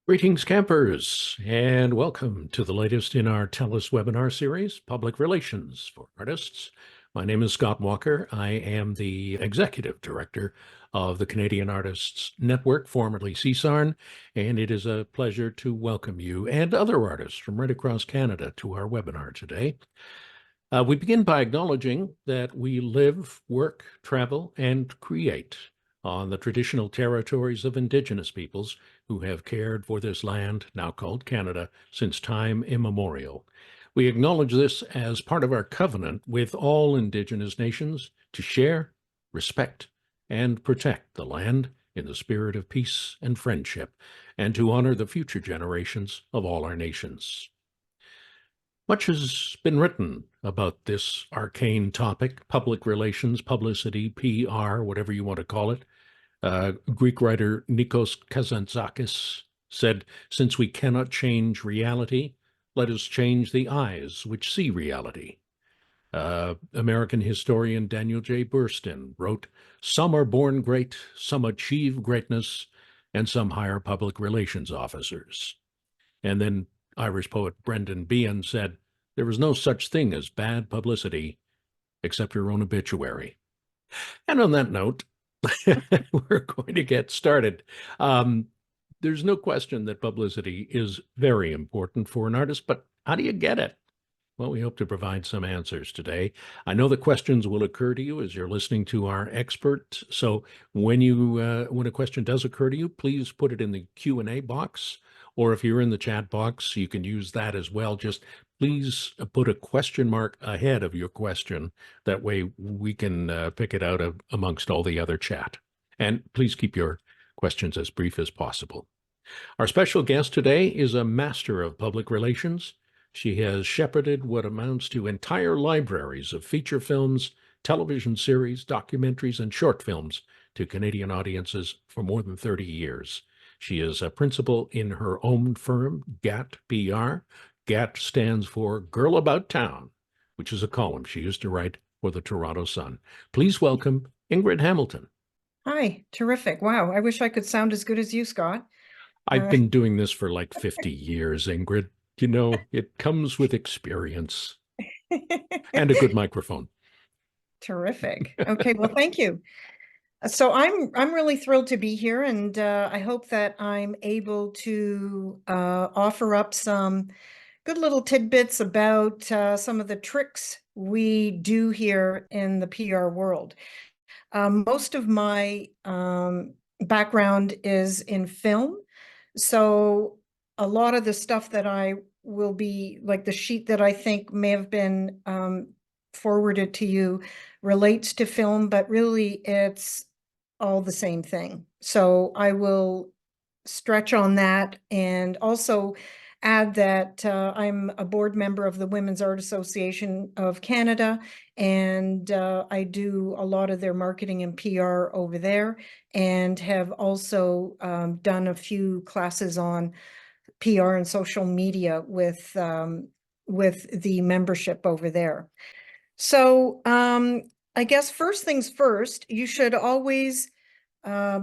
Greetings, campers, and welcome to the latest in our Tell Us webinar series, Public Relations for Artists. My name is Scott Walker. I am the Executive Director of the Canadian Artists Network, formerly CSARN, and it is a pleasure to welcome you and other artists from right across Canada to our webinar today. We begin by acknowledging that we live, work, travel, and create on the traditional territories of Indigenous peoples who have cared for this land, now called Canada, since time immemorial. We acknowledge this as part of our covenant with all Indigenous nations to share, respect, and protect the land in the spirit of peace and friendship, and to honor the future generations of all our nations. Much has been written about this arcane topic, public relations, publicity, PR, whatever you want to call it. Greek writer Nikos Kazantzakis said, "Since we cannot change reality, let us change the eyes which see reality." American historian Daniel J. Burstyn wrote, "Some are born great, some achieve greatness, and some hire public relations officers." And then Irish poet Brendan Behan said, "There is no such thing as bad publicity except your own obituary." And on that note, we're going to get started. There's no question that publicity is very important for an artist, but how do you get it? Well, we hope to provide some answers today. I know the questions will occur to you as you're listening to our expert. So when a question does occur to you, please put it in the Q&A box, or if you're in the chat box, you can use that as well. Just please put a question mark ahead of your question. That way we can pick it out amongst all the other chat. And please keep your questions as brief as possible. Our special guest today is a master of public relations. She has shepherded what amounts to entire libraries of feature films, television series, documentaries, and short films to Canadian audiences for more than 30 years. She is a principal in her own firm, GAT PR. GAT stands for Girl About Town, which is a column she used to write for the Toronto Sun. Please welcome Ingrid Hamilton. Hi, terrific. Wow, I wish I could sound as good as you, Scott. I've been doing this for like 50 years, Ingrid. You know, it comes with experience and a good microphone. Terrific. Okay, well, thank you. So I'm really thrilled to be here, and I hope that I'm able to offer up some good little tidbits about some of the tricks we do here in the PR world. Most of my background is in film, so a lot of the stuff that I will be, like the sheet that I think may have been forwarded to you, relates to film, but really it's all the same thing. So I will stretch on that and also add that I'm a board member of the Women's Art Association of Canada, and I do a lot of their marketing and PR over there, and have also done a few classes on PR and social media with the membership over there. So I guess first things first, you should always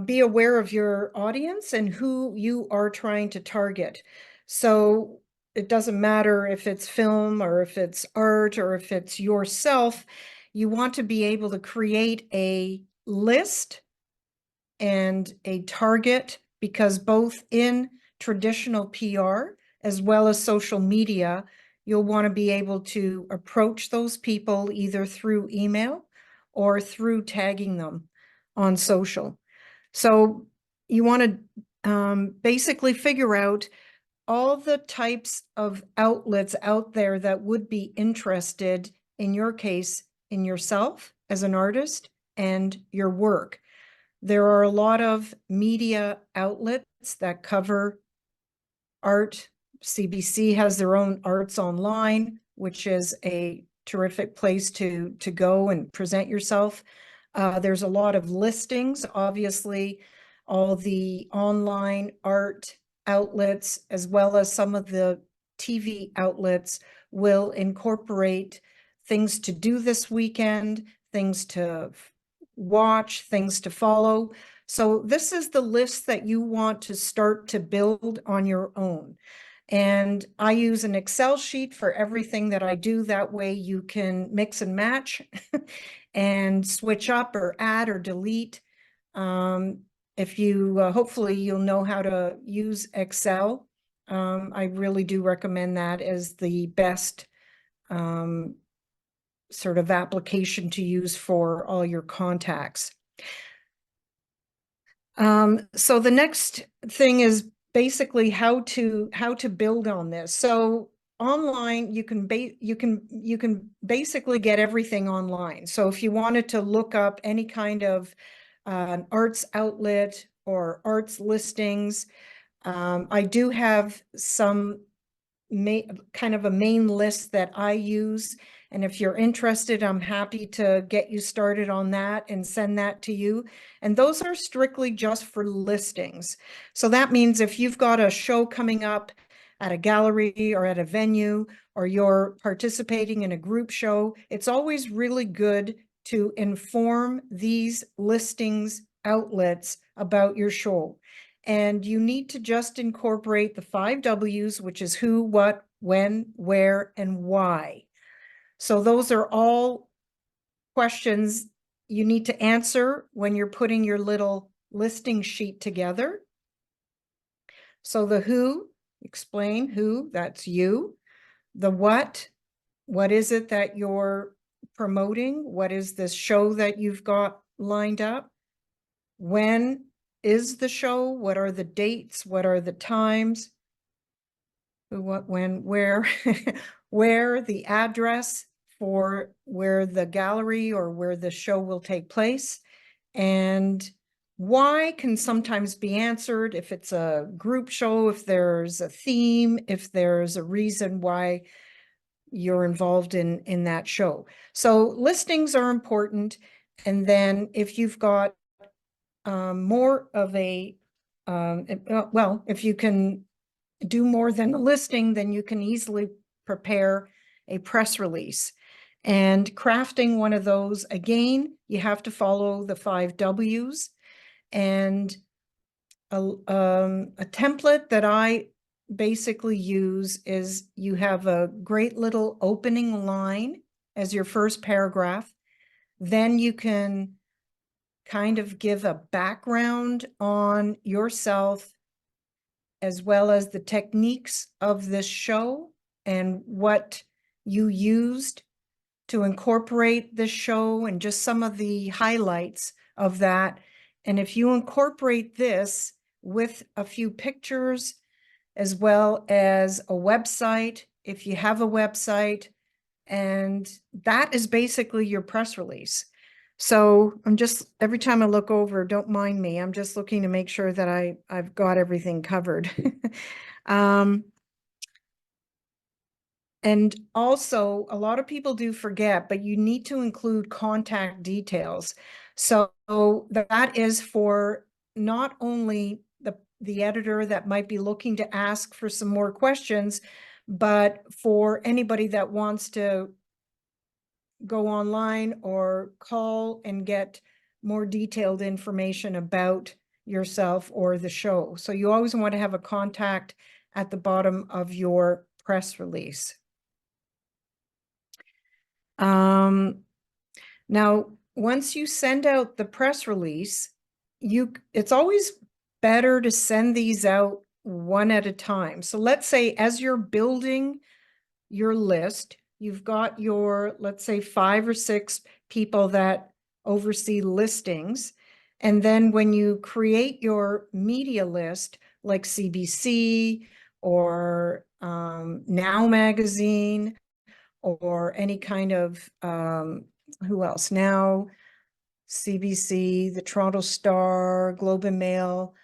be aware of your audience and who you are trying to target. So it doesn't matter if it's film or if it's art or if it's yourself, you want to be able to create a list and a target, because both in traditional PR as well as social media, you'll want to be able to approach those people either through email or through tagging them on social. So you want to basically figure out all the types of outlets out there that would be interested, in your case, in yourself as an artist and your work. There are a lot of media outlets that cover art. CBC has their own Arts Online, which is a terrific place to go and present yourself. There's a lot of listings, obviously, all the online art outlets, as well as some of the TV outlets, will incorporate things to do this weekend, things to watch, things to follow. So this is the list that you want to start to build on your own. And I use an Excel sheet for everything that I do. That way you can mix and match and switch up or add or delete. If you, hopefully you'll know how to use Excel. I really do recommend that as the best sort of application to use for all your contacts. So the next thing is basically how to build on this. So online, you can basically get everything online. So if you wanted to look up any kind of arts outlet or arts listings, I do have some kind of a main list that I use. And if you're interested, I'm happy to get you started on that and send that to you. And those are strictly just for listings. So that means if you've got a show coming up at a gallery or at a venue, or you're participating in a group show, it's always really good to inform these listings outlets about your show. And you need to just incorporate the 5 W's, which is who, what, when, where, and why. So those are all questions you need to answer when you're putting your little listing sheet together. So the who, explain who, that's you. The what is it that you're promoting? What is this show that you've got lined up? When is the show? What are the dates? What are the times? Who, what, when, where, where, the address for where the gallery or where the show will take place. And why can sometimes be answered if it's a group show, if there's a theme, if there's a reason why you're involved in that show. So listings are important. And then if you've got more of a, well, if you can do more than a listing, then you can easily prepare a press release. And crafting one of those, again, you have to follow the 5 W's. And a template that I basically use is you have a great little opening line as your first paragraph. Then you can kind of give a background on yourself, as well as the techniques of this show and what you used to incorporate this show and just some of the highlights of that. And if you incorporate this with a few pictures, as well as a website, if you have a website, and that is basically your press release. So I'm just, every time I look over, don't mind me, I'm just looking to make sure that I've got everything covered. And also, a lot of people do forget, but you need to include contact details. So that is for not only the editor that might be looking to ask for some more questions, but for anybody that wants to go online or call and get more detailed information about yourself or the show. So you always want to have a contact at the bottom of your press release. Now, once you send out the press release, it's always better to send these out one at a time. So let's say as you're building your list, you've got your, let's say 5 or 6 people that oversee listings. And then when you create your media list, like CBC or Now Magazine, or any kind of, who else? Now, CBC, the Toronto Star, Globe and Mail.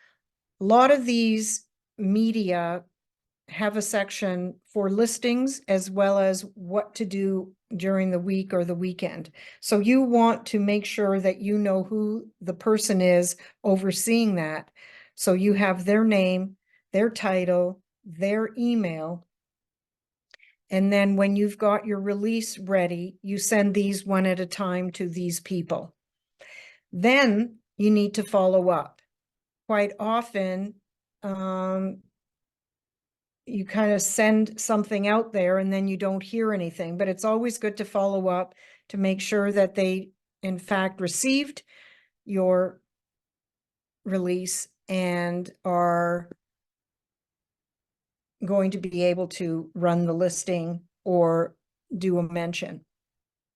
A lot of these media have a section for listings as well as what to do during the week or the weekend. So you want to make sure that you know who the person is overseeing that. So you have their name, their title, their email. And then when you've got your release ready, you send these one at a time to these people. Then you need to follow up. Quite often, you kind of send something out there and then you don't hear anything, but it's always good to follow up to make sure that they, in fact, received your release and are going to be able to run the listing or do a mention.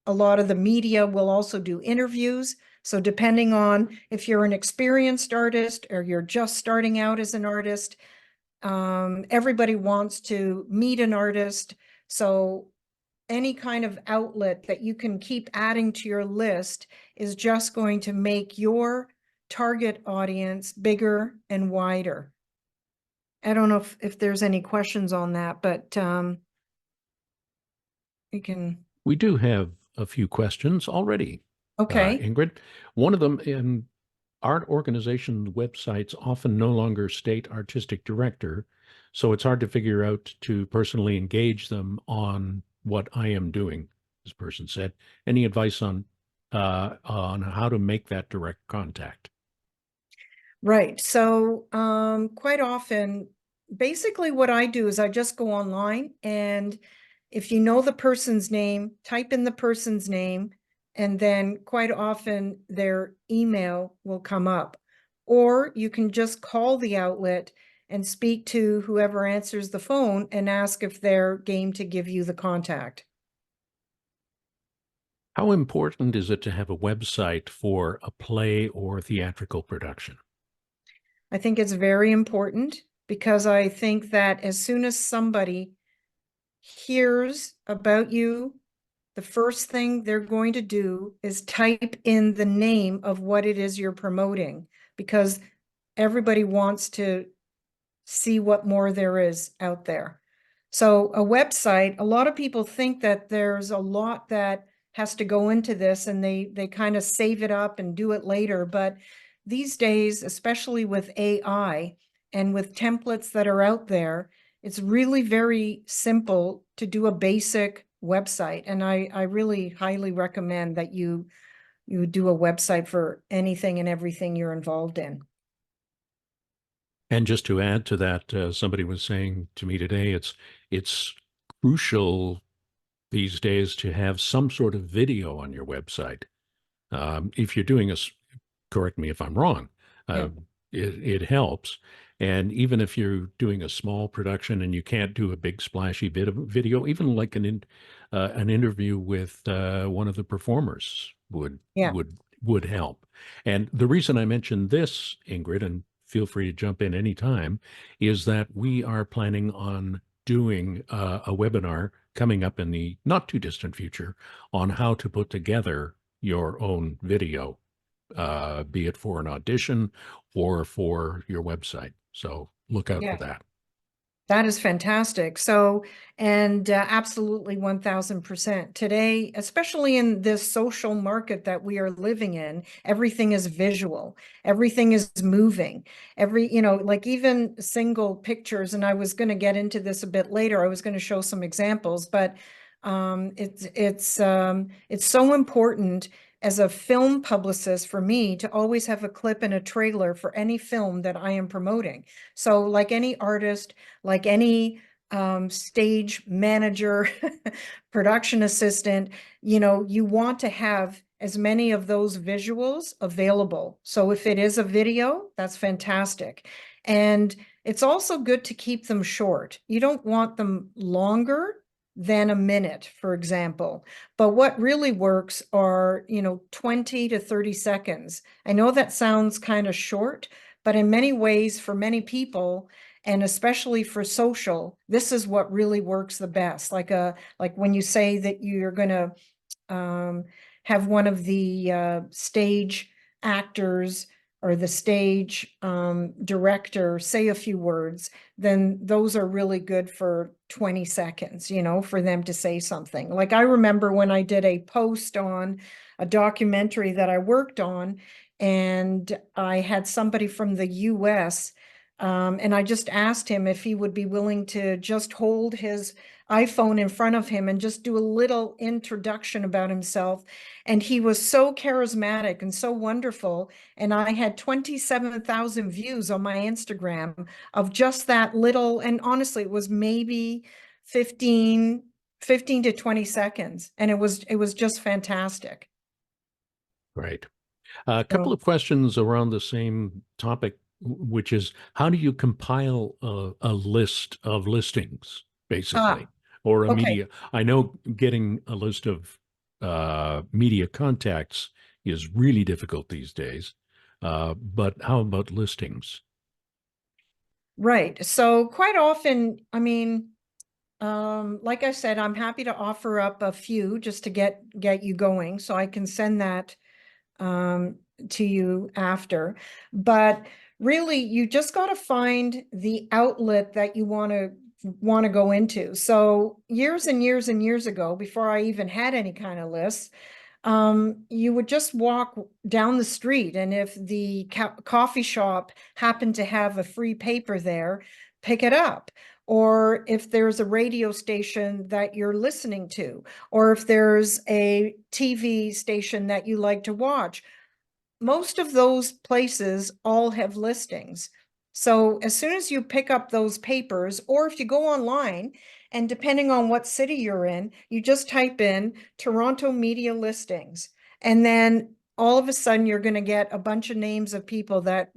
A lot of the media will also do interviews. So depending on if you're an experienced artist or you're just starting out as an artist, everybody wants to meet an artist. So any kind of outlet that you can keep adding to your list is just going to make your target audience bigger and wider. I don't know if there's any questions on that, but you can. We do have a few questions already, Okay. Ingrid. One of them, in art organization websites often no longer state artistic director, so it's hard to figure out to personally engage them on what I am doing, this person said. Any advice on how to make that direct contact? Right. So quite often, basically what I do is I just go online, and if you know the person's name, type in the person's name, and then quite often their email will come up. Or you can just call the outlet and speak to whoever answers the phone and ask if they're game to give you the contact. How important is it to have a website for a play or theatrical production? I think it's very important because I think that as soon as somebody hears about you, the first thing they're going to do is type in the name of what it is you're promoting, because everybody wants to see what more there is out there. So a website, a lot of people think that there's a lot that has to go into this, and they kind of save it up and do it later. But these days, especially with AI and with templates that are out there, it's really very simple to do a basic website. And I really highly recommend that you do a website for anything and everything you're involved in. And just to add to that, somebody was saying to me today, it's crucial these days to have some sort of video on your website. If you're doing correct me if I'm wrong, Yeah. uh, it helps. And even if you're doing a small production and you can't do a big splashy bit of video, even like an interview with one of the performers Yeah. would help. And the reason I mentioned this, Ingrid, and feel free to jump in anytime, is that we are planning on doing a webinar coming up in the not too distant future on how to put together your own video, be it for an audition or for your website. So look out for Yeah. that. That is fantastic. So, and absolutely 1000%. Today, especially in this social market that we are living in, everything is visual, everything is moving. Like even single pictures, and I was going to get into this a bit later. I was going to show some examples, but it's so important as a film publicist for me to always have a clip and a trailer for any film that I am promoting. So like any artist, like any stage manager, production assistant, you want to have as many of those visuals available. So if it is a video, that's fantastic. And it's also good to keep them short. You don't want them longer than a minute, for example. But what really works are, 20 to 30 seconds. I know that sounds kind of short, but in many ways, for many people, and especially for social, this is what really works the best. Like when you say that you're going to have one of the stage actors or the stage director say a few words, then those are really good for 20 seconds, for them to say something. Like I remember when I did a post on a documentary that I worked on, and I had somebody from the US And I just asked him if he would be willing to just hold his iPhone in front of him and just do a little introduction about himself. And he was so charismatic and so wonderful. And I had 27,000 views on my Instagram of just that little, and honestly, it was maybe 15 to 20 seconds. And it was just fantastic. Right. A couple So, of questions around the same topic, which is how do you compile a list of listings, basically, ah, or a okay. media? I know getting a list of media contacts is really difficult these days, but how about listings? Right. So quite often, I mean, like I said, I'm happy to offer up a few just to get you going, so I can send that um, to you after. But really, you just got to find the outlet that you want to go into. So years and years and years ago, before I even had any kind of lists, you would just walk down the street, and if the coffee shop happened to have a free paper there, pick it up. Or if there's a radio station that you're listening to, or if there's a TV station that you like to watch, most of those places all have listings. So as soon as you pick up those papers, or if you go online, and depending on what city you're in, you just type in Toronto media listings. And then all of a sudden you're going to get a bunch of names of people that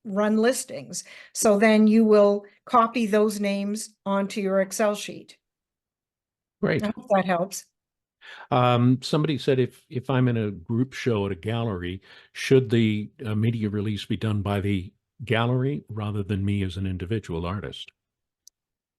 run listings. So then you will copy those names onto your Excel sheet. I Great. hope that helps. Somebody said if I'm in a group show at a gallery, should the media release be done by the gallery rather than me as an individual artist?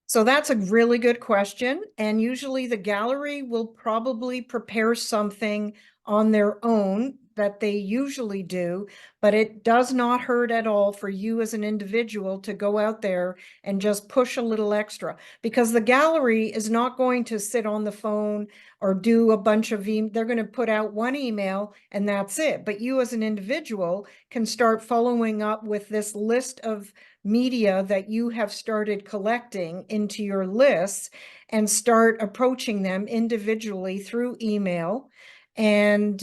So that's a really good question. And usually the gallery will probably prepare something on their own that they usually do, but it does not hurt at all for you as an individual to go out there and just push a little extra, because the gallery is not going to sit on the phone or do a bunch of they're going to put out one email and that's it. But you as an individual can start following up with this list of media that you have started collecting into your lists, and start approaching them individually through email, and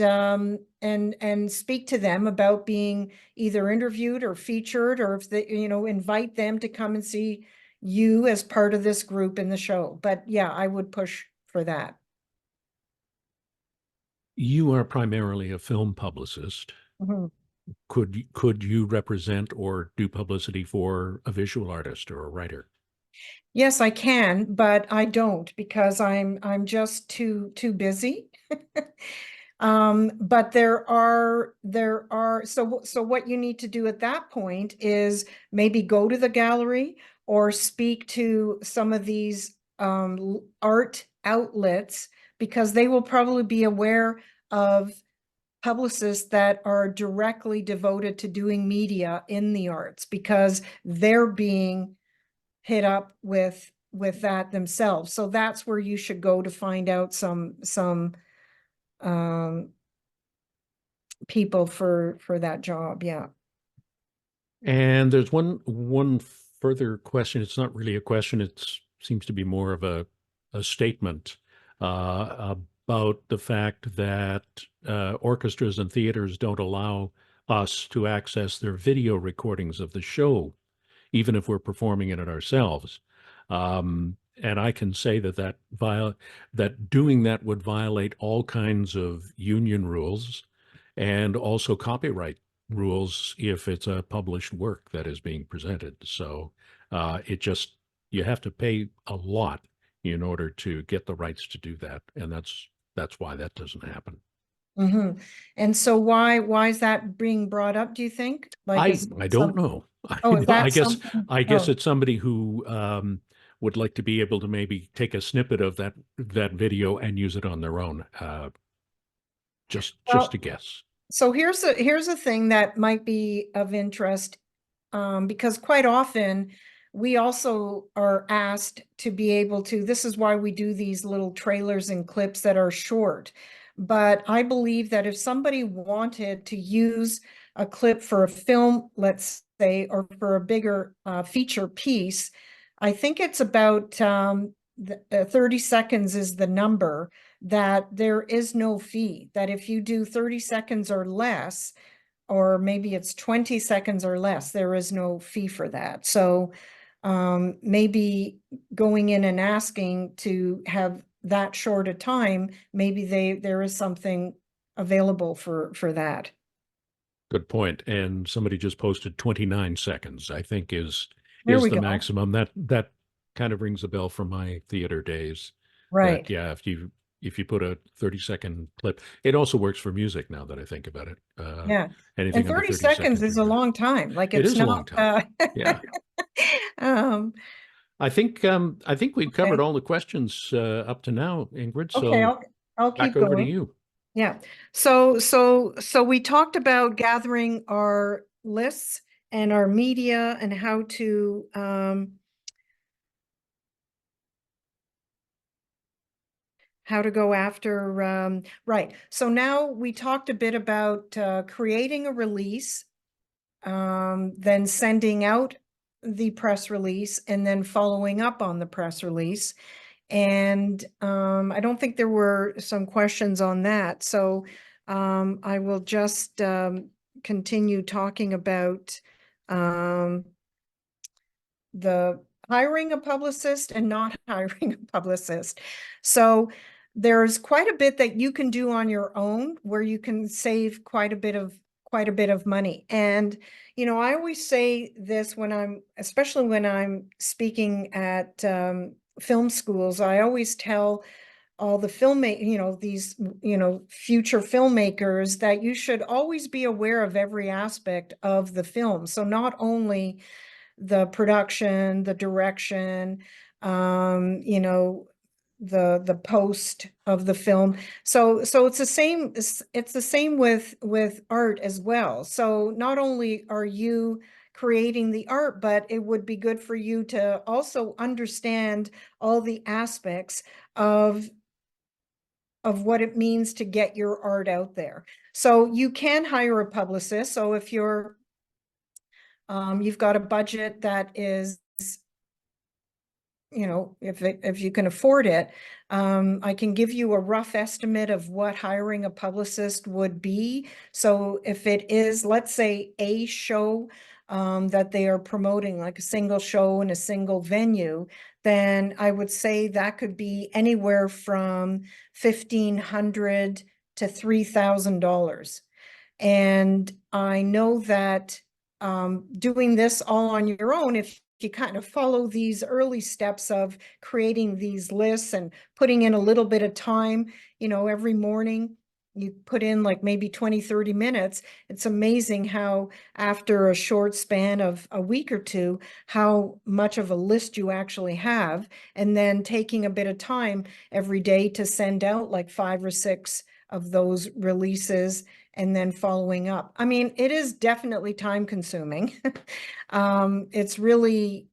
speak to them about being either interviewed or featured, or if they, invite them to come and see you as part of this group in the show. But yeah, I would push for that. You are primarily a film publicist. Mhm. Could you represent or do publicity for a visual artist or a writer? Yes, I can, but I don't, because I'm just too busy. But there are so what you need to do at that point is maybe go to the gallery or speak to some of these art outlets, because they will probably be aware of publicists that are directly devoted to doing media in the arts, because they're being hit up with that themselves. So that's where you should go to find out some um people for that job. Yeah. And there's one further question. It's not really a question. It seems to be more of a statement about the fact that orchestras and theaters don't allow us to access their video recordings of the show, even if we're performing in it ourselves. And I can say that doing that would violate all kinds of union rules and also copyright rules if it's a published work that is being presented. So it just you have to pay a lot in order to get the rights to do that, and that's why that doesn't happen. Hmm. And so why is that being brought up, do you think? Like, I is I it don't some, know. oh, is I that guess something? I guess Oh, it's somebody who would like to be able to maybe take a snippet of that video and use it on their own. Just a well, guess. so here's a thing that might be of interest, because quite often we also are asked to be able to, this is why we do these little trailers and clips that are short. But I believe that if somebody wanted to use a clip for a film, let's say, or for a bigger feature piece, I think it's about 30 seconds is the number, that there is no fee, that if you do 30 seconds or less, or maybe it's 20 seconds or less, there is no fee for that. So maybe going in and asking to have that short a time, maybe there is something available for that. Good point. And somebody just posted 29 seconds, I think There is we the go. maximum. That kind of rings a bell from my theater days. That Right. yeah, if you put a 30-second clip, it also works for music now that I think about it. Yeah. And Anything under 30 30 seconds seconds, is you're a good. long time. Like It it's is a not long time. Yeah. um I think we've covered okay. all the questions up to now, Ingrid. Okay, So I'll back keep over to going. you. Yeah. So we talked about gathering our lists and our media and how to go after right. So now we talked a bit about creating a release, then sending out the press release, and then following up on the press release. And I don't think there were some questions on that. So I will just continue talking about um, the hiring a publicist and not hiring a publicist. So there's quite a bit that you can do on your own where you can save quite a bit of money. And I always say this especially when I'm speaking at film schools, I always tell all the these, future filmmakers that you should always be aware of every aspect of the film. So not only the production, the direction, the post of the film. So it's the same with art as well. So not only are you creating the art, but it would be good for you to also understand all the aspects of what it means to get your art out there. So you can hire a publicist. So if you've got a budget that is, if you can afford it, I can give you a rough estimate of what hiring a publicist would be. So if it is, let's say, a show that they are promoting, like a single show in a single venue, then I would say that could be anywhere from $1,500 to $3,000. And I know that doing this all on your own, if you kind of follow these early steps of creating these lists and putting in a little bit of time, every morning, you put in like maybe 20, 30 minutes. It's amazing how after a short span of a week or two, how much of a list you actually have. And then taking a bit of time every day to send out like 5 or 6 of those releases and then following up. I mean, it is definitely time consuming. It's really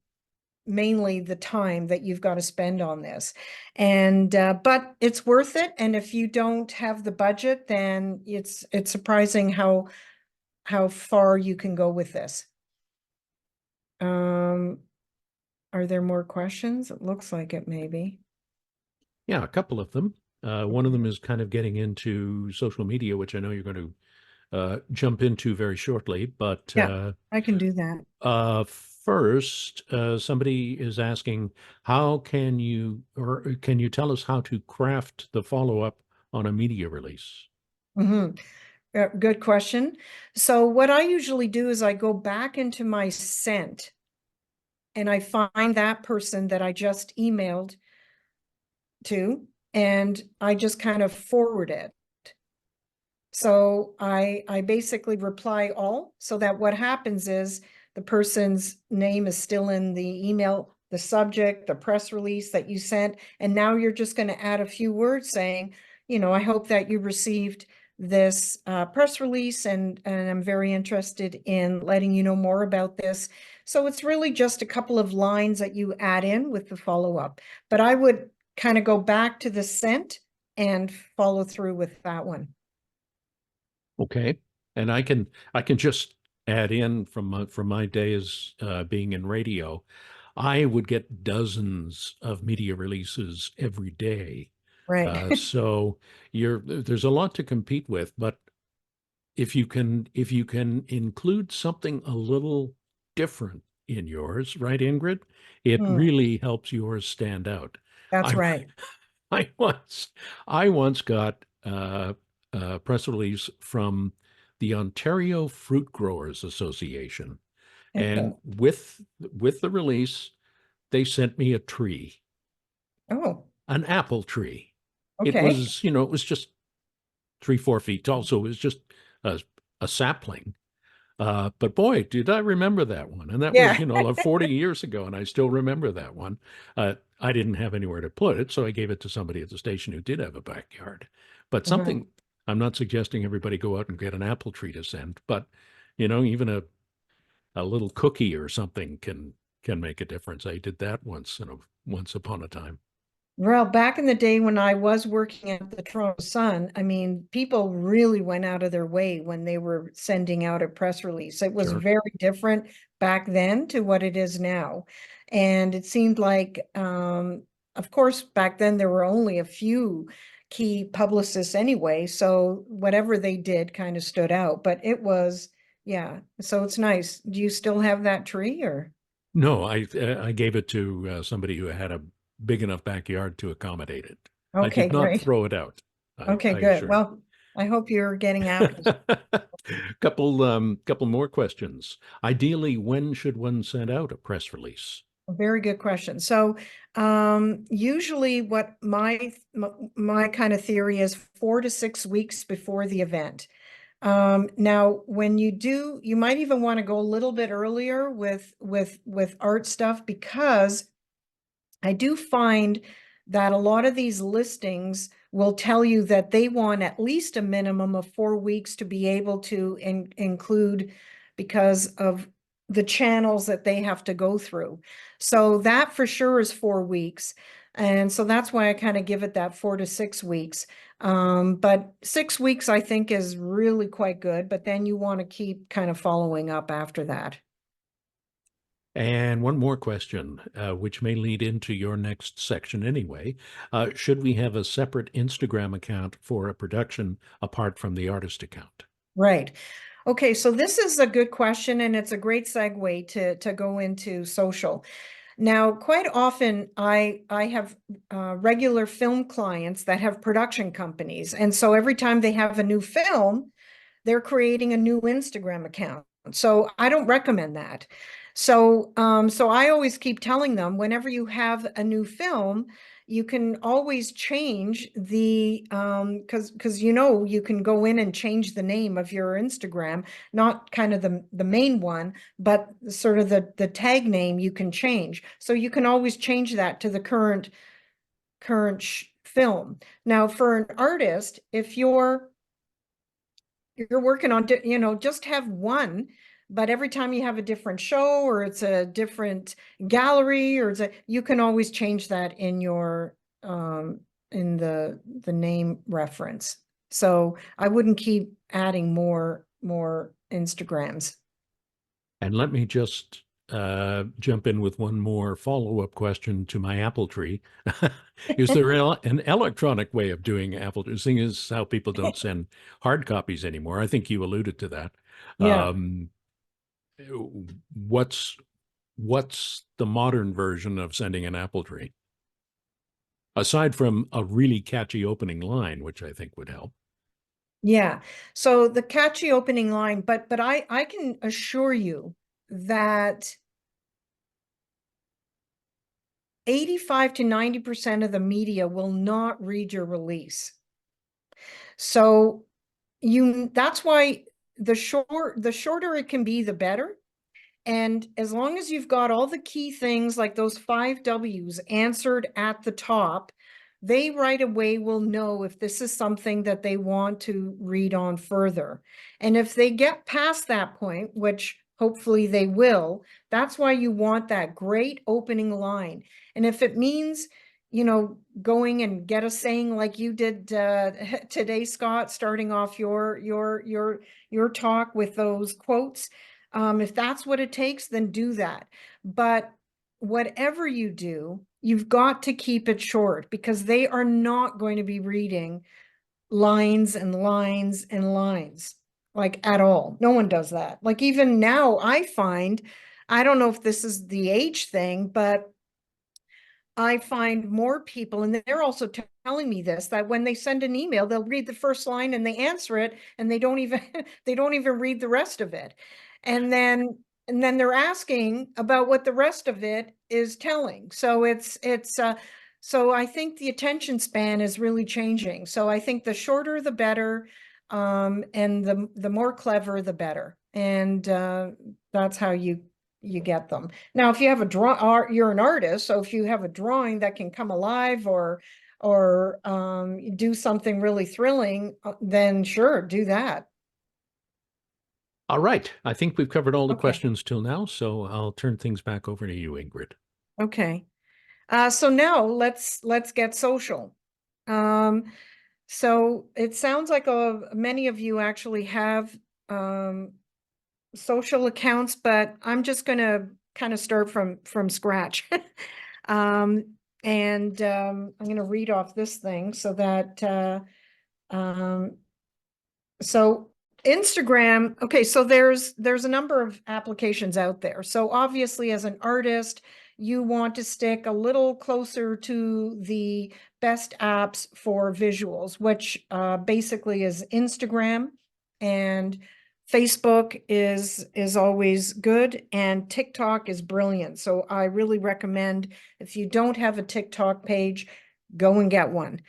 mainly the time that you've got to spend on this. And but it's worth it. And if you don't have the budget, then it's surprising how far you can go with this. Are there more questions? It looks like it maybe. Yeah, a couple of them. One of them is kind of getting into social media, which I know you're going to jump into very shortly. But Yeah, I can do that. first, somebody is asking, how can you, or can you tell us how to craft the follow-up on a media release? Mhm. Good question. So what I usually do is I go back into my sent and I find that person that I just emailed to, and I just kind of forward it. So I basically reply all, so that what happens is the person's name is still in the email, the subject, the press release that you sent, and now you're just going to add a few words saying, I hope that you received this press release, and I'm very interested in letting you know more about this. So it's really just a couple of lines that you add in with the follow-up. But I would kind of go back to the sent and follow through with that one. Okay. And I can just add in from my days being in radio, I would get dozens of media releases every day. Right. So there's a lot to compete with, but if you can include something a little different in yours, right, Ingrid, it Hmm, really helps yours stand out. that's I right. I once I once got a press release from the Ontario Fruit Growers Association, and Okay. with the release, they sent me a tree, Oh, an apple tree. It okay. was, it was just 3, 4 feet tall, so it was just a, a sapling. But boy, did I remember that one. And that was, Yeah. like 40 years ago, and I still remember that one. I didn't have anywhere to put it, so I gave it to somebody at the station who did have a backyard. But Uh-huh. something, I'm not suggesting everybody go out and get an apple tree to send, but even a little cookie or something can make a difference. I did that once upon a time. Well, back in the day when I was working at the Toronto Sun, I mean, people really went out of their way when they were sending out a press release. It was Sure. very different back then to what it is now. And it seemed like, of course, back then there were only a few key publicists anyway. So whatever they did kind of stood out. But it was, yeah. So it's nice. Do you still have that tree or? No, I gave it to somebody who had a big enough backyard to accommodate it. I Okay, did not great. throw it out. I, Okay, I good. assure Well, I hope you're getting apples. you. Couple more questions. Ideally, when should one send out a press release? Very good question. So, usually what my kind of theory is 4 to 6 weeks before the event. Now, when you do, you might even want to go a little bit earlier with art stuff because I do find that a lot of these listings will tell you that they want at least a minimum of 4 weeks to be able to include because of the channels that they have to go through. So that for sure is 4 weeks. And so that's why I kind of give it that 4 to 6 weeks. But 6 weeks I think is really quite good, but then you want to keep kind of following up after that. And one more question, which may lead into your next section anyway. Should we have a separate Instagram account for a production apart from the artist account? Right. Okay, so this is a good question, and it's a great segue to go into social. Now, quite often I have regular film clients that have production companies, and so every time they have a new film, they're creating a new Instagram account. So I don't recommend that. So I always keep telling them whenever you have a new film, you can always change the because you can go in and change the name of your Instagram, not kind of the main one, but sort of the tag name you can change. So you can always change that to the current film. Now, for an artist, if you're working on, just have one, but every time you have a different show or it's a different gallery you can always change that in your, in the name reference. So I wouldn't keep adding more Instagrams. And let me just jump in with one more follow-up question to my apple tree. Is there an electronic way of doing apple tree? Seeing as how people don't send hard copies anymore, I think you alluded to that. Yeah. Um, what's the modern version of sending an apple tree? Aside from a really catchy opening line, which I think would help. Yeah. So the catchy opening line, but I can assure you that 85 to 90% of the media will not read your release. So that's why the shorter it can be, the better. And as long as you've got all the key things like those 5 W's answered at the top, they right away will know if this is something that they want to read on further. And if they get past that point, which hopefully they will, that's why you want that great opening line. And if it means going and get a saying like you did today, Scott, starting off your talk with those quotes. If that's what it takes, then do that. But whatever you do, you've got to keep it short, because they are not going to be reading lines and lines and lines, like, at all. No one does that. Like, even now, I find, I don't know if this is the age thing, but I find more people, and they're also telling me this, that when they send an email, they'll read the first line and they answer it, and they don't even they don't even read the rest of it. And then they're asking about what the rest of it is telling. So so I think the attention span is really changing. So I think the shorter the better, and the more clever the better. And that's how you get them. Now, if you have a you're an artist, so if you have a drawing that can come alive, or do something really thrilling, then sure, do that. All right. I think we've covered all the Okay. questions till now, so I'll turn things back over to you, Ingrid. Okay. So now let's get social. Um, so it sounds like many of you actually have social accounts, but I'm just going to kind of start from scratch. And I'm going to read off this thing so that um, so Instagram, okay, so there's a number of applications out there. So obviously, as an artist, you want to stick a little closer to the best apps for visuals, which basically is Instagram, and Facebook is always good, and TikTok is brilliant. So I really recommend, if you don't have a TikTok page, go and get one.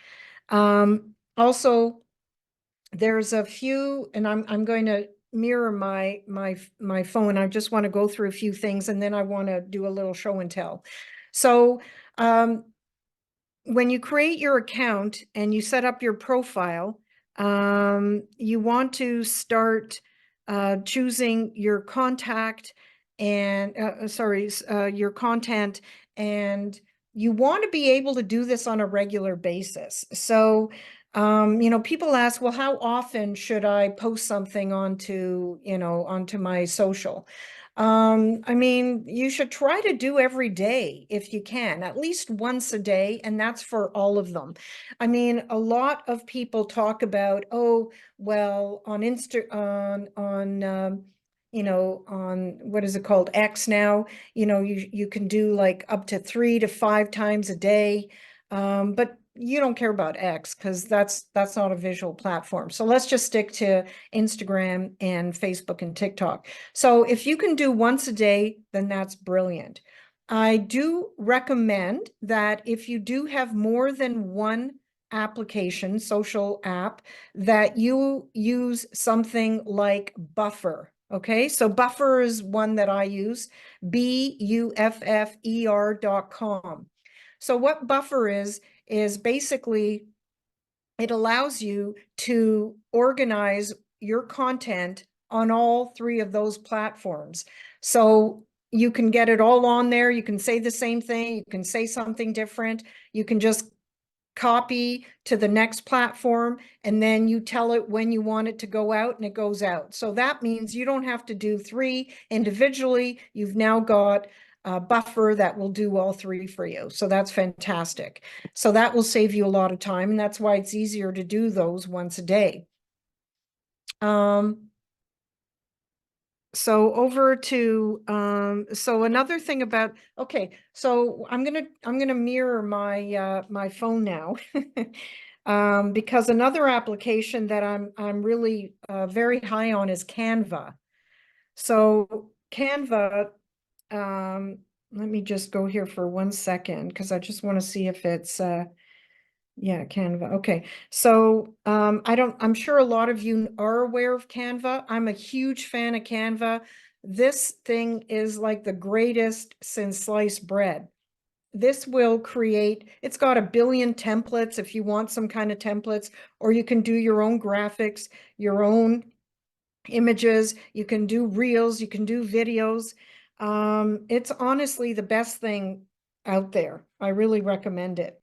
Also, there's a few, and I'm going to mirror my phone. I just want to go through a few things, and then I want to do a little show and tell. So when you create your account and you set up your profile, you want to start choosing your contact and your content, and you want to be able to do this on a regular basis. So people ask, well, how often should I post something onto my social? I mean, you should try to do every day if you can, at least once a day, and that's for all of them. I mean, a lot of people talk about, oh, well, on on what is it called, X now, you can do like up to 3 to 5 times a day. But you don't care about X, because that's not a visual platform. So let's just stick to Instagram and Facebook and TikTok. So if you can do once a day, then that's brilliant. I do recommend that if you do have more than one application, social app, that you use something like Buffer. Okay, so Buffer is one that I use, BUFFER.com. So what Buffer is basically, it allows you to organize your content on all three of those platforms. So you can get it all on there. You can say the same thing. You can say something different. You can just copy to the next platform, and then you tell it when you want it to go out, and it goes out. So that means you don't have to do 3 individually. You've now got a Buffer that will do all 3 for you. So that's fantastic. So that will save you a lot of time, and that's why it's easier to do those once a day. So over to so another thing about, okay, so I'm gonna mirror my phone now. Because another application that I'm really very high on is Canva. So Canva, let me just go here for 1 second, because I just want to see if it's yeah, Canva. Okay. So I'm sure a lot of you are aware of Canva. I'm a huge fan of Canva. This thing is like the greatest since sliced bread. This will create, it's got 1 billion templates if you want some kind of templates, or you can do your own graphics, your own images, you can do reels, you can do videos. It's honestly the best thing out there. I really recommend it.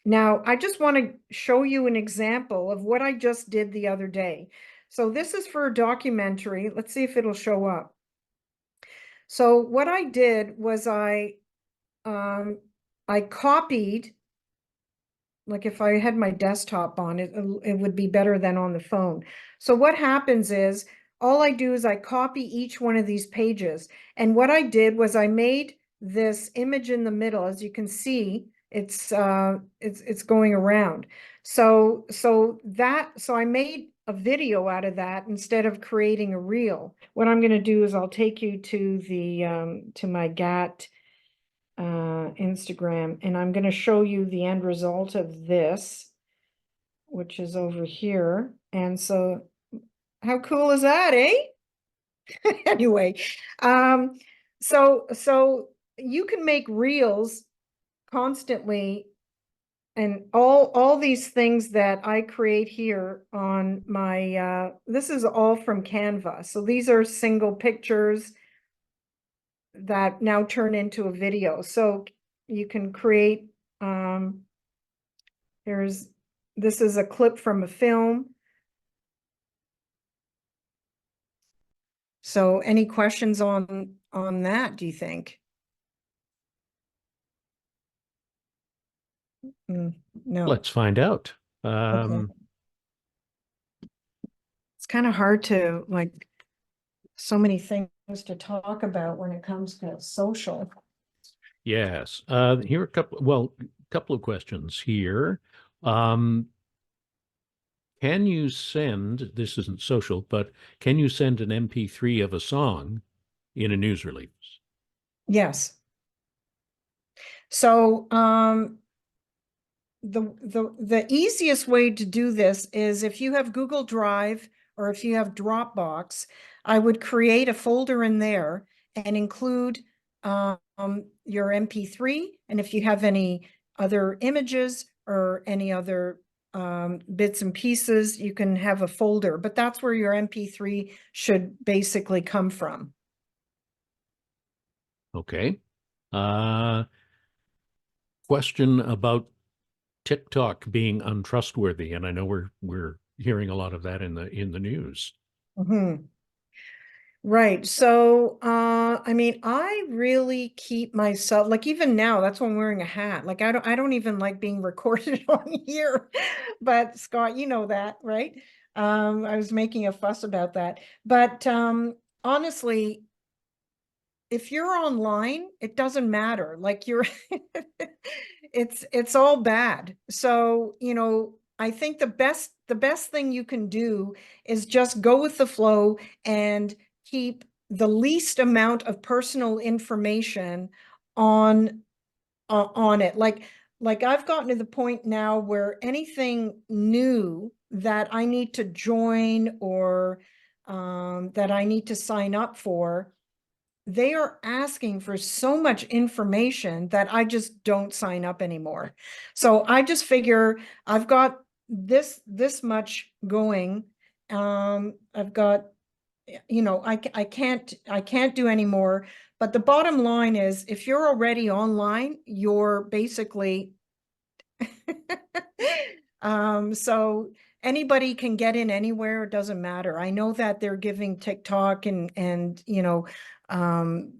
Now, I just want to show you an example of what I just did the other day. So this is for a documentary. Let's see if it'll show up. So what I did was um, I copied, like if I had my desktop on it, it would be better than on the phone. So what happens is all I do is I copy each one of these pages. And what I did was I made this image in the middle. As you can see, it's going around. So I made a video out of that instead of creating a reel. What I'm going to do is I'll take you to the to my GAT Instagram, and I'm going to show you the end result of this, which is over here. And so how cool is that, eh? Anyway, um, so you can make reels constantly, and all these things that I create here on my this is all from Canva. So these are single pictures that now turn into a video. So you can create this is a clip from a film. So any questions on that, do you think? No. Let's find out. Okay. It's kind of hard to like so many things to talk about when it comes to social. Yes. Here are couple of questions here. Can you send, this isn't social, but can you send an MP3 of a song in a news release? Yes. So the easiest way to do this is if you have Google Drive or if you have Dropbox, I would create a folder in there and include your MP3. And if you have any other images or any other bits and pieces, you can have a folder, but that's where your MP3 should basically come from. Okay. Question about TikTok being untrustworthy, and I know we're hearing a lot of that in the news. Mhm. Right. So, I mean, I really keep myself, like even now, that's why I'm wearing a hat. Like I don't even like being recorded on here. But Scott, you know that, right? I was making a fuss about that. But honestly, if you're online, it doesn't matter. Like you're it's all bad. So, I think the best thing you can do is just go with the flow and keep the least amount of personal information on on it. Like I've gotten to the point now where anything new that I need to join or that I need to sign up for, they are asking for so much information that I just don't sign up anymore. So I just figure I've got this much going. I've got, I can't do any more. But the bottom line is if you're already online, you're basically so anybody can get in anywhere, it doesn't matter. I know that they're giving TikTok and um,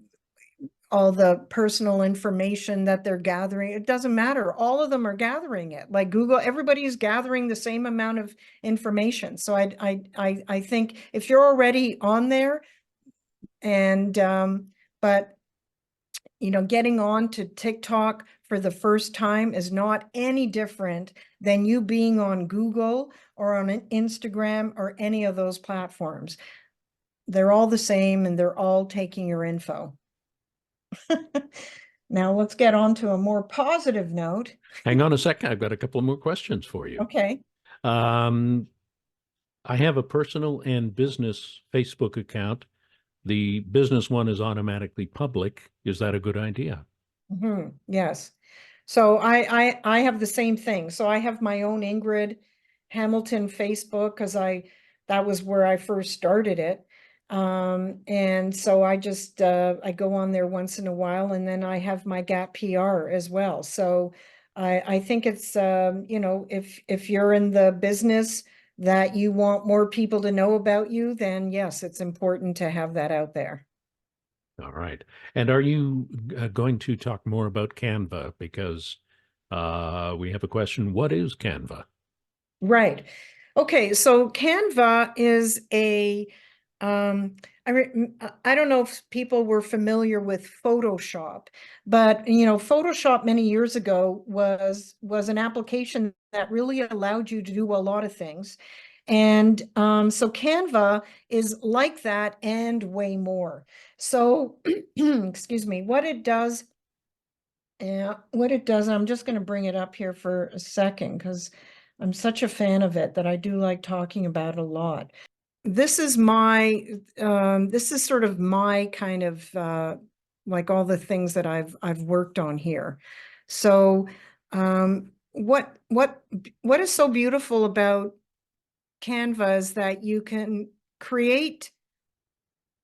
all the personal information that they're gathering. It doesn't matter. All of them are gathering it. Like Google, everybody is gathering the same amount of information. So I think if you're already on there and but getting on to TikTok for the first time is not any different than you being on Google or on an Instagram or any of those platforms. They're all the same and they're all taking your info. Now let's get on to a more positive note. Hang on a second. I've got a couple more questions for you. Okay. Um, I have a personal and business Facebook account. The business one is automatically public. Is that a good idea? Yes. So I have the same thing. So I have my own Ingrid Hamilton Facebook because that was where I first started it. And so I just I go on there once in a while, and then I have my Gap PR as well. So I think it's, if you're in the business that you want more people to know about you, then yes, it's important to have that out there. All right. And are you going to talk more about Canva? Because we have a question. What is Canva? Right. Okay, so Canva is um, I don't know if people were familiar with Photoshop, but Photoshop many years ago was an application that really allowed you to do a lot of things. And so Canva is like that and way more. So, excuse me, what it does, I'm just going to bring it up here for a second because I'm such a fan of it that I do like talking about it a lot. This is sort of my kind of like all the things that I've worked on here. So what is so beautiful about Canva is that you can create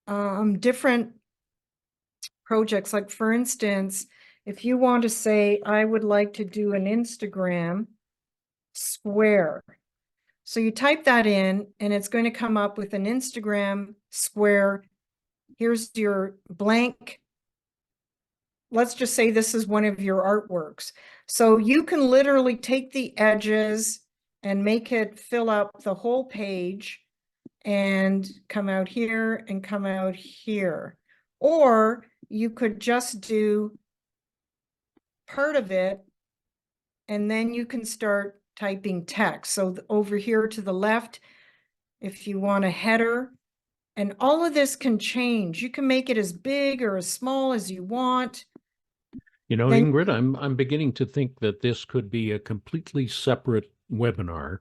different projects. Like for instance, if you want to say, I would like to do an Instagram square. So you type that in and it's going to come up with an Instagram square. Here's your blank. Let's just say this is one of your artworks. So you can literally take the edges and make it fill up the whole page and come out here and come out here. Or you could just do part of it and then you can start typing text. So over here to the left, if you want a header, and all of this can change. You can make it as big or as small as you want. You know, Then Ingrid, I'm beginning to think that this could be a completely separate webinar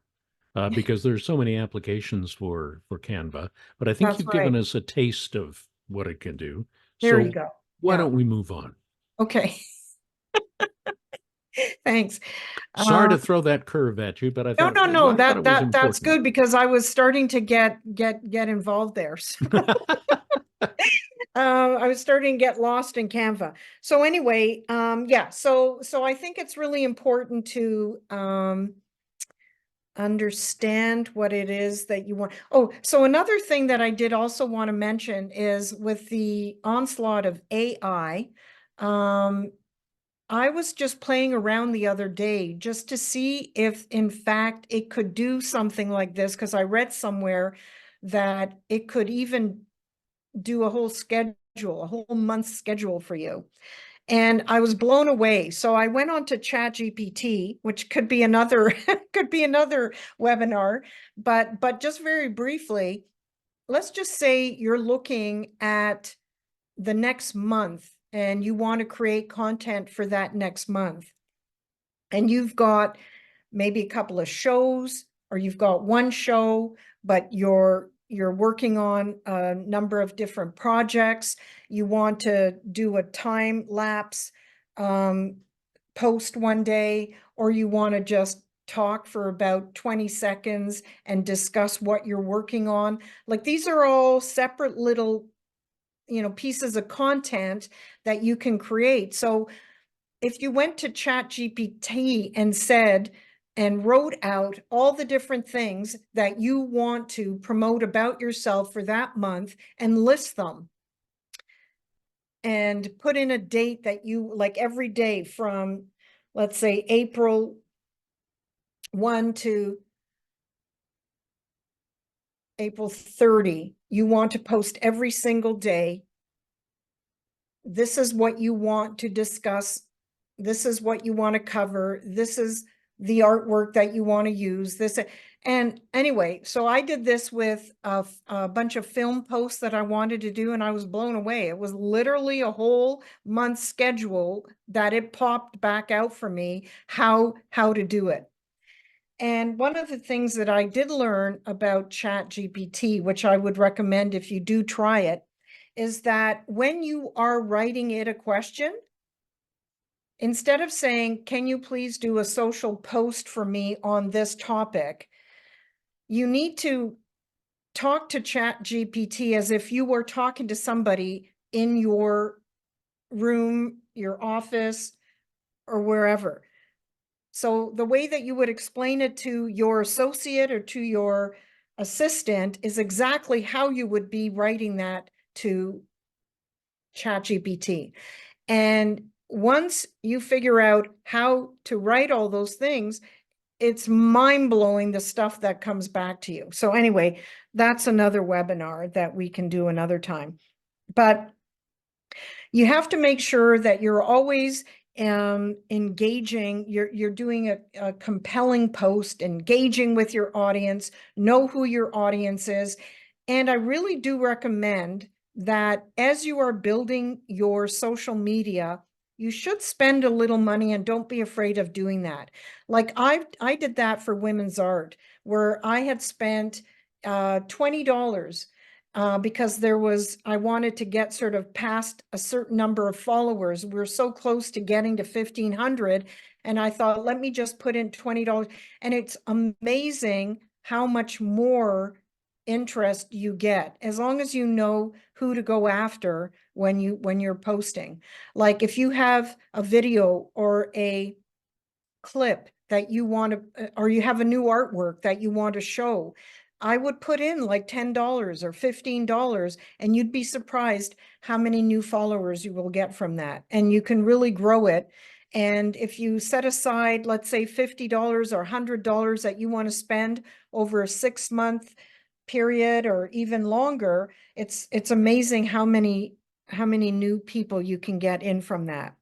because there's so many applications for Canva. But I think that's you've given right. us a taste of what it can do. There you So go. why Yeah. don't we move on? Okay. Thanks. Sorry Um, to throw that curve at you, but no. I thought it was That's important. good because I was starting to get involved there. I was starting to get lost in Canva. So anyway, yeah. So I think it's really important to understand what it is that you want. Oh, so another thing that I did also want to mention is with the onslaught of AI, I was just playing around the other day just to see if, in fact, it could do something like this, because I read somewhere that it could even do a whole schedule, a whole month's schedule for you. And I was blown away. So I went on to ChatGPT, which could be another could be another webinar, but just very briefly, let's just say you're looking at the next month and you want to create content for that next month. And you've got maybe a couple of shows, or you've got one show, but you're working on a number of different projects. You want to do a time lapse post one day, or you want to just talk for about 20 seconds and discuss what you're working on. Like these are all separate little, pieces of content that you can create. So if you went to ChatGPT and said, and wrote out all the different things that you want to promote about yourself for that month and list them and put in a date that you like every day from, let's say, April 1 to April 30, you want to post every single day. This is what you want to discuss. This is what you want to cover. This is the artwork that you want to use. And anyway, so I did this with a bunch of film posts that I wanted to do, and I was blown away. It was literally a whole month schedule that it popped back out for me, how to do it. And one of the things that I did learn about ChatGPT, which I would recommend if you do try it, is that when you are writing it a question, instead of saying, can you please do a social post for me on this topic, you need to talk to ChatGPT as if you were talking to somebody in your room, your office, or wherever. So the way that you would explain it to your associate or to your assistant is exactly how you would be writing that to ChatGPT. And once you figure out how to write all those things, it's mind-blowing the stuff that comes back to you. So anyway, that's another webinar that we can do another time. But you have to make sure that you're always engaging, you're doing a compelling post, engaging with your audience, know who your audience is. And I really do recommend that as you are building your social media, you should spend a little money, and don't be afraid of doing that. Like I did that for women's art, where I had spent $20 because I wanted to get sort of past a certain number of followers. We're so close to getting to 1,500. And I thought, let me just put in $20. And it's amazing how much more interest you get, as long as you know who to go after when you're posting. Like if you have a video or a clip that you want to, or you have a new artwork that you want to show, I would put in like $10 or $15, and you'd be surprised how many new followers you will get from that. And you can really grow it. And if you set aside, let's say $50 or $100 that you want to spend over a 6-month period or even longer, it's amazing how many new people you can get in from that.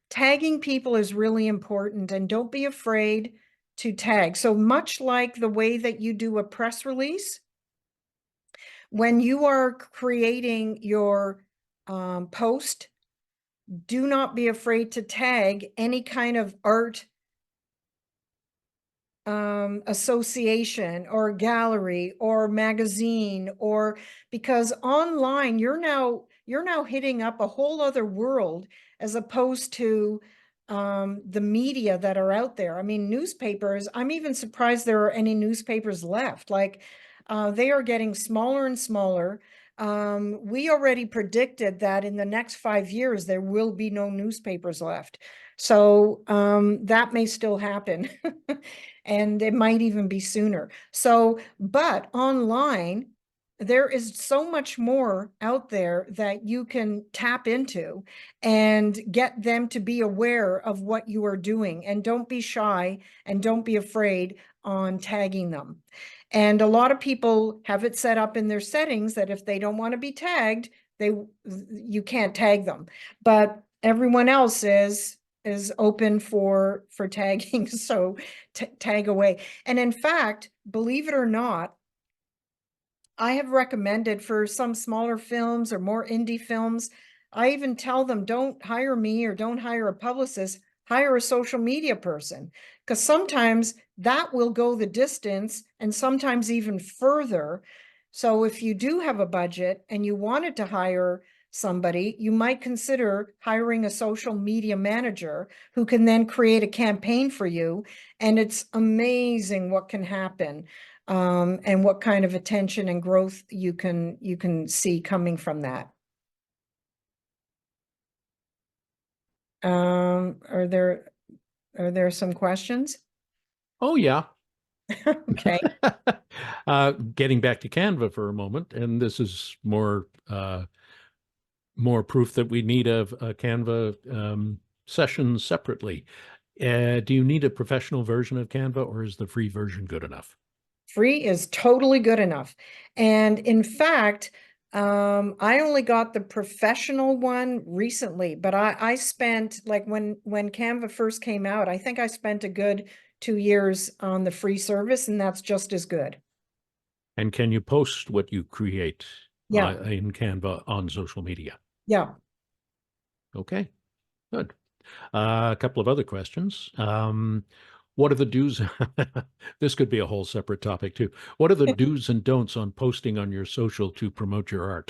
Tagging people is really important, and don't be afraid to tag. So much like the way that you do a press release, when you are creating your post, do not be afraid to tag any kind of art association or gallery or magazine, or because online you're now hitting up a whole other world, as opposed to the media that are out there. I mean, newspapers, I'm even surprised there are any newspapers left. Like they are getting smaller and smaller. We already predicted that in the next 5 years there will be no newspapers left. So that may still happen. And it might even be sooner. So, but online, there is so much more out there that you can tap into and get them to be aware of what you are doing. And don't be shy, and don't be afraid on tagging them. And a lot of people have it set up in their settings that if they don't want to be tagged, you can't tag them. But everyone else is open for tagging. So tag away. And in fact, believe it or not, I have recommended for some smaller films or more indie films, I even tell them, don't hire me or don't hire a publicist, hire a social media person, because sometimes that will go the distance, and sometimes even further. So if you do have a budget and you wanted to hire somebody, you might consider hiring a social media manager who can then create a campaign for you. And it's amazing what can happen, and what kind of attention and growth you can see coming from that. Are there some questions? Oh, yeah. Okay. Getting back to Canva for a moment, and this is more proof that we need a Canva session separately. Do you need a professional version of Canva, or is the free version good enough? Free is totally good enough. And in fact, I only got the professional one recently, but I spent, like when Canva first came out, I think I spent a good 2 years on the free service, and that's just as good. And can you post what you create Yeah. in Canva on social media? Yeah. Okay, good. A couple of other questions. What are the do's? This could be a whole separate topic too. What are the do's and don'ts on posting on your social to promote your art?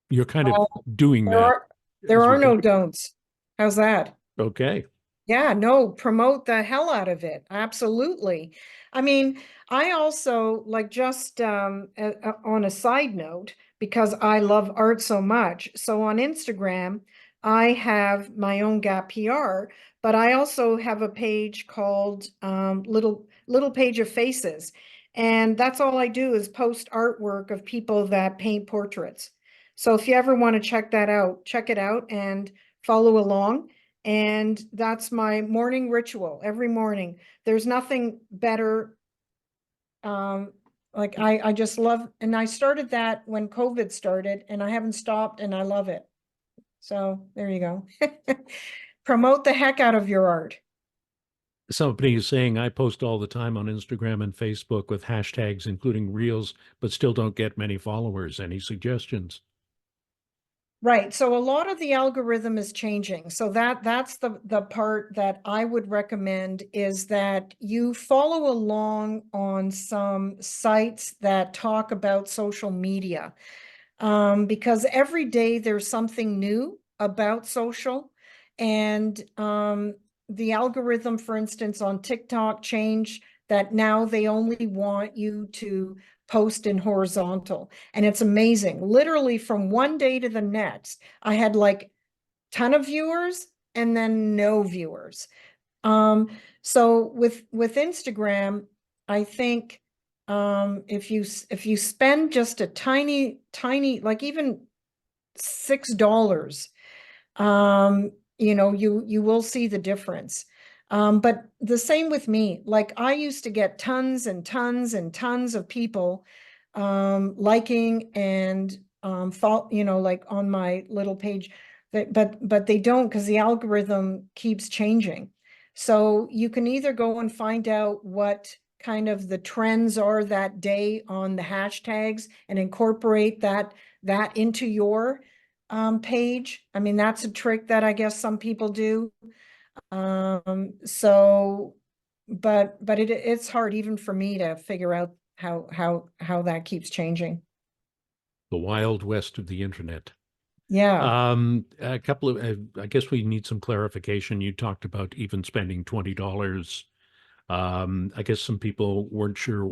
You're kind of Uh, doing there that are there as we are go. no don'ts. How's that? Okay. Yeah, no, promote the hell out of it. Absolutely. I mean, I also like, just on a side note, because I love art so much. So on Instagram, I have my own Gap PR, but I also have a page called Little Page of Faces. And that's all I do is post artwork of people that paint portraits. So if you ever want to check that out, check it out and follow along. And that's my morning ritual every morning. There's nothing better. Like I just love, and I started that when COVID started and I haven't stopped and I love it. So there you go. Promote the heck out of your art. Somebody is saying I post all the time on Instagram and Facebook with hashtags, including reels, but still don't get many followers. Any suggestions? Right. So a lot of the algorithm is changing. So that's the part that I would recommend is that you follow along on some sites that talk about social media. Because every day there's something new about social. And the algorithm, for instance, on TikTok changed that now they only want you to post in horizontal. And it's amazing. Literally from one day to the next, I had like ton of viewers and then no viewers. So with Instagram, I think if you spend just a tiny like even $6, you will see the difference. But the same with me. Like I used to get tons and tons and tons of people liking and like on my little page. But they don't because the algorithm keeps changing. So you can either go and find out what kind of the trends are that day on the hashtags and incorporate that into your page. I mean, that's a trick that I guess some people do. So, but it's hard even for me to figure out how that keeps changing. The wild west of the internet. Yeah. A couple of, I guess we need some clarification. You talked about even spending $20. I guess some people weren't sure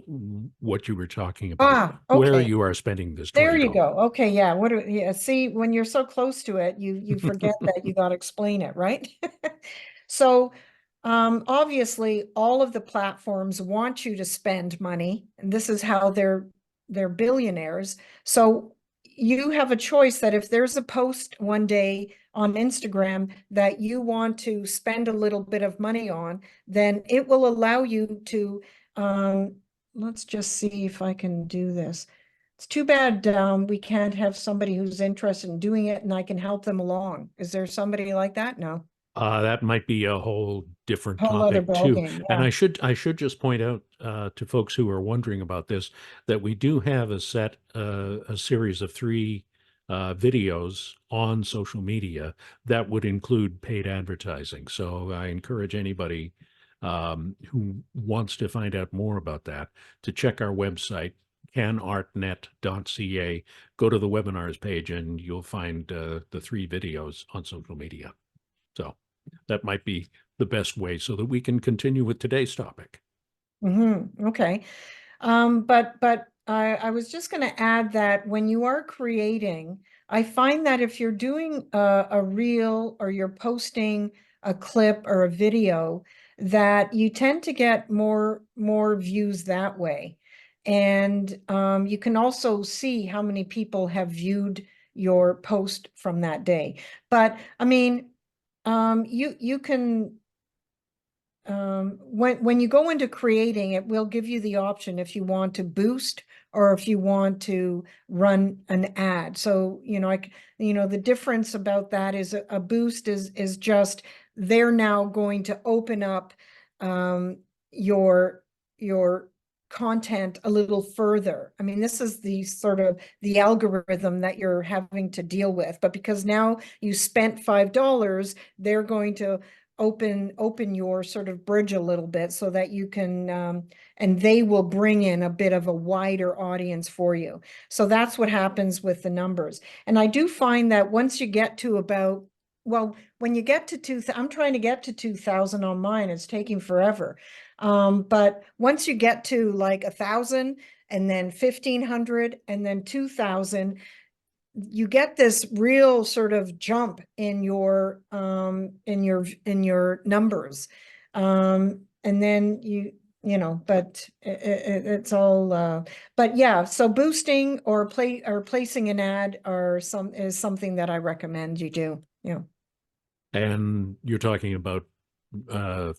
what you were talking about, Ah, where okay. you are spending this There you $20. go. Okay, yeah. Yeah, see, when you're so close to it, you forget that you got to explain it, right? So, obviously, all of the platforms want you to spend money, and this is how they're billionaires. So you have a choice that if there's a post one day on Instagram that you want to spend a little bit of money on, then it will allow you to, let's just see if I can do this. It's too bad we can't have somebody who's interested in doing it and I can help them along. Is there somebody like that? No. That might be a whole different Whole other topic ball too. game. And Yeah. I should just point out to folks who are wondering about this that we do have a series of three videos on social media that would include paid advertising. So I encourage anybody who wants to find out more about that to check our website, canartnet.ca. Go to the webinars page and you'll find the three videos on social media. So that might be the best way so that we can continue with today's topic. Okay. But I was just going to add that when you are creating, I find that if you're doing a reel or you're posting a clip or a video, that you tend to get more views that way. And you can also see how many people have viewed your post from that day. But I mean, you can when you go into creating, it will give you the option if you want to boost or if you want to run an ad. So, the difference about that is a boost is just they're now going to open up your your content a little further. I mean, this is the sort of the algorithm that you're having to deal with, but because now you spent $5, they're going to open your sort of bridge a little bit so that you can and they will bring in a bit of a wider audience for you. So that's what happens with the numbers. And I do find that once you get to about, well, when you get to I'm trying to get to 2000 on mine, it's taking forever. But once you get to like 1,000 and then 1,500 and then 2,000, you get this real sort of jump in your numbers. And then but it's all but yeah, so boosting or placing an ad is something that I recommend you do. Yeah. And you're talking about uh,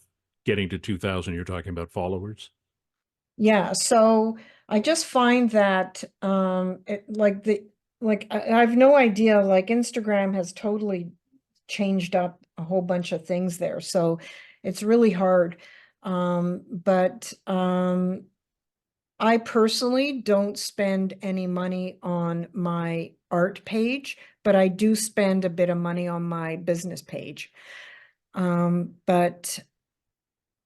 getting to 2,000, you're talking about followers. Yeah, so I just find that I have no idea, like Instagram has totally changed up a whole bunch of things there. So it's really hard. But I personally don't spend any money on my art page, but I do spend a bit of money on my business page. But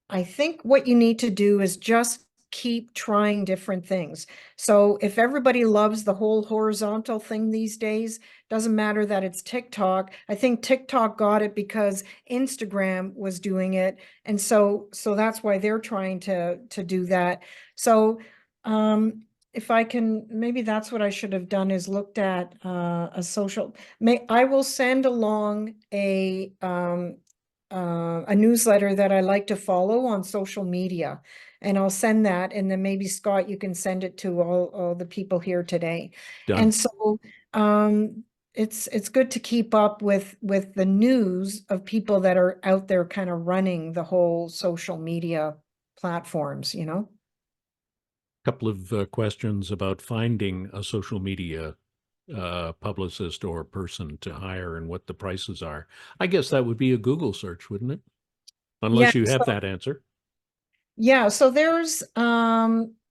I think what you need to do is just keep trying different things. So if everybody loves the whole horizontal thing these days, doesn't matter that it's TikTok. I think TikTok got it because Instagram was doing it. And so that's why they're trying to do that. So if I can, maybe that's what I should have done, is looked at a social, I will send along a newsletter that I like to follow on social media. And I'll send that. And then maybe Scott, you can send it to all the people here today. Done. And so it's good to keep up with the news of people that are out there kind of running the whole social media platforms, you know? Couple of questions about finding a social media publicist or person to hire and what the prices are. I guess that would be a Google search, wouldn't it? Yeah. Unless you have that answer. Yeah, so there's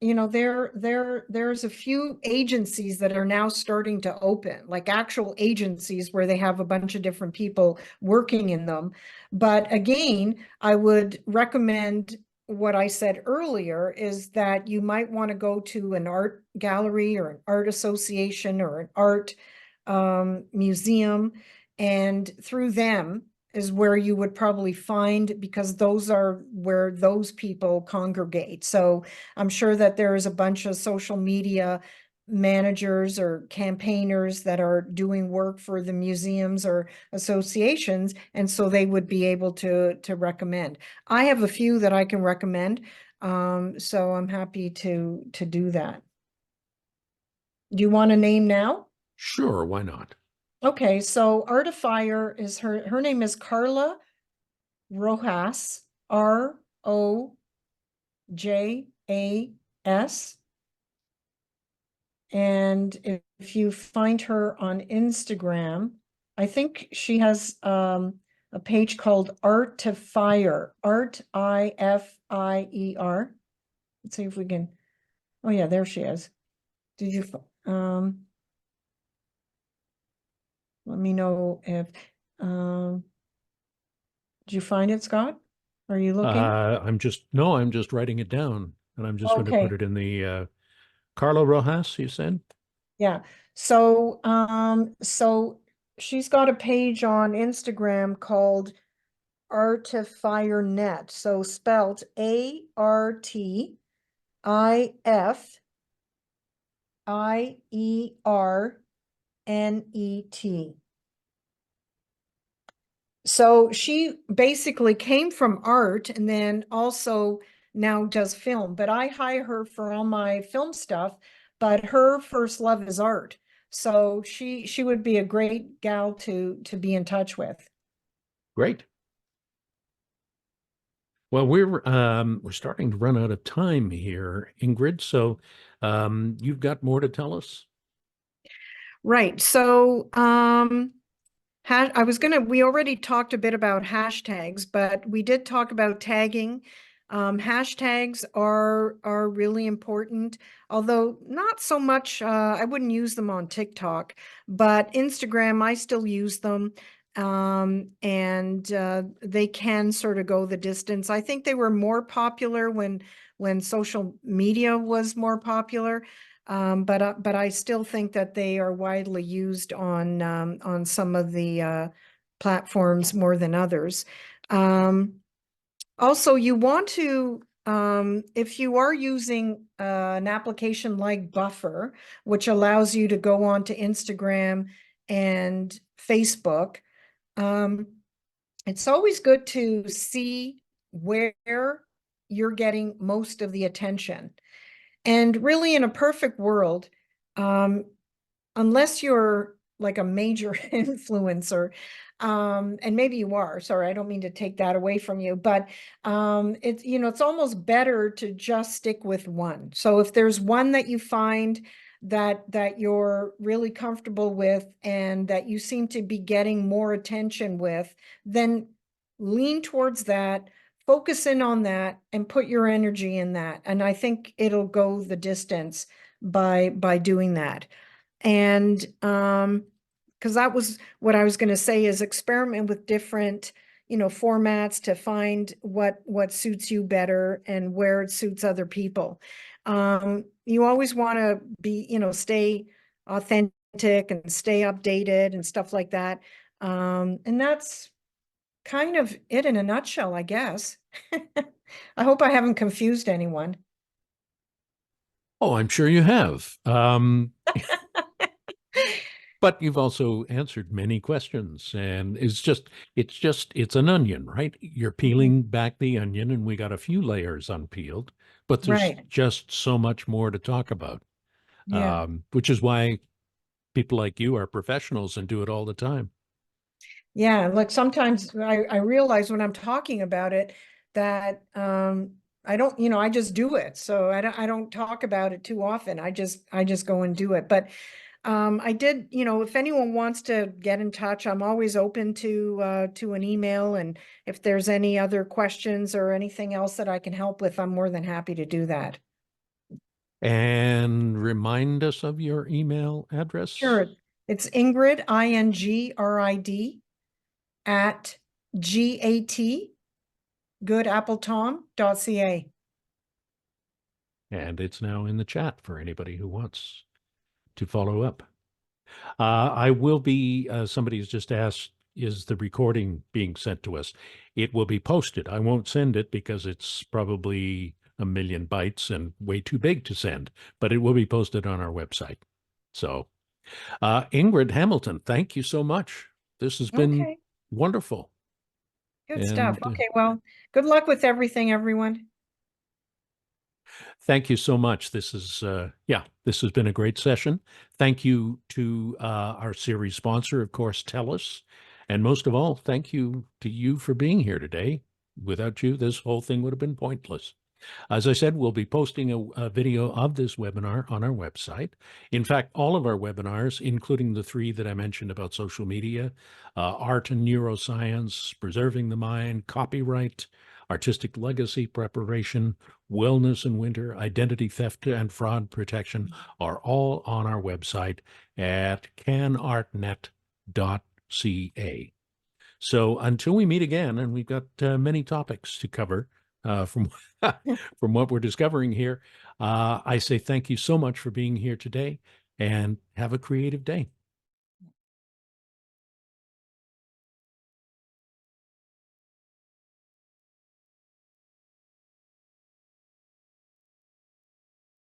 there's a few agencies that are now starting to open, like actual agencies where they have a bunch of different people working in them. But again, I would recommend what I said earlier, is that you might want to go to an art gallery or an art association or an art museum, and through them is where you would probably find, because those are where those people congregate. So I'm sure that there is a bunch of social media managers or campaigners that are doing work for the museums or associations, and so they would be able to recommend. I have a few that I can recommend, so I'm happy to do that. Do you want a name now? Sure, why not? Okay, so Artifier is her name is Carla Rojas, Rojas. And if you find her on Instagram, I think she has a page called Artifier, Artifier. Let's see if we can. Oh yeah, there she is. Did you let me know if did you find it, Scott? Are you looking? I'm just writing it down and I'm just going to put Okay. it in the Carlo Rojas, you said? Yeah. So she's got a page on Instagram called Artifier Net. So spelled Artifiernet. So she basically came from art and then also now does film, but I hire her for all my film stuff, but her first love is art. So she would be a great gal to be in touch with. Great. Well, we're starting to run out of time here, Ingrid. So you've got more to tell us? Right. So I was we already talked a bit about hashtags, but we did talk about tagging. Hashtags are really important, although not so much. I wouldn't use them on TikTok, but Instagram, I still use them. And they can sort of go the distance. I think they were more popular when social media was more popular. But I still think that they are widely used on some of the platforms more than others. Also, you want to If you are using an application like Buffer, which allows you to go onto Instagram and Facebook, um, it's always good to see where you're getting most of the attention. And really, in a perfect world, um, unless you're like a major influencer, and maybe you are, sorry, I don't mean to take that away from you, but it's, it's almost better to just stick with one. So if there's one that you find that you're really comfortable with and that you seem to be getting more attention with, then lean towards that, focus in on that, and put your energy in that. And I think it'll go the distance by doing that. And because that was what I was going to say, is experiment with different, formats to find what suits you better and where it suits other people. You always want to be, stay authentic and stay updated and stuff like that. And that's kind of it in a nutshell, I guess. I hope I haven't confused anyone. Oh, I'm sure you have. But you've also answered many questions, and it's an onion, right? You're Mhm. peeling back the onion, and we got a few layers unpeeled, but there's Right. just so much more to talk about, Yeah. which is why people like you are professionals and do it all the time. Yeah, like sometimes I realize when I'm talking about it that I don't, I just do it. So I don't talk about it too often. I just go and do it. But I did, if anyone wants to get in touch, I'm always open to an email. And if there's any other questions or anything else that I can help with, I'm more than happy to do that. And remind us of your email address. Sure. It's Ingrid, Ingrid, at GAT, And it's now in the chat for anybody who wants to follow up. I will be, somebody has just asked, is the recording being sent to us? It will be posted. I won't send it because it's probably a million bytes and way too big to send, but it will be posted on our website. So, Ingrid Hamilton, thank you so much. This has been Okay, wonderful. good stuff. And Okay, well, good luck with everything, everyone. thank you so much. This has been a great session. Thank you to our series sponsor, of course, TELUS. And most of all, thank you to you for being here today. Without you, this whole thing would have been pointless. As I said, we'll be posting a video of this webinar on our website. In fact, all of our webinars, including the three that I mentioned about social media, art and neuroscience, preserving the mind, copyright, artistic legacy preparation, wellness in winter, identity theft and fraud protection, are all on our website at canartnet.ca. So until we meet again, and we've got many topics to cover from from what we're discovering here, I say thank you so much for being here today, and have a creative day.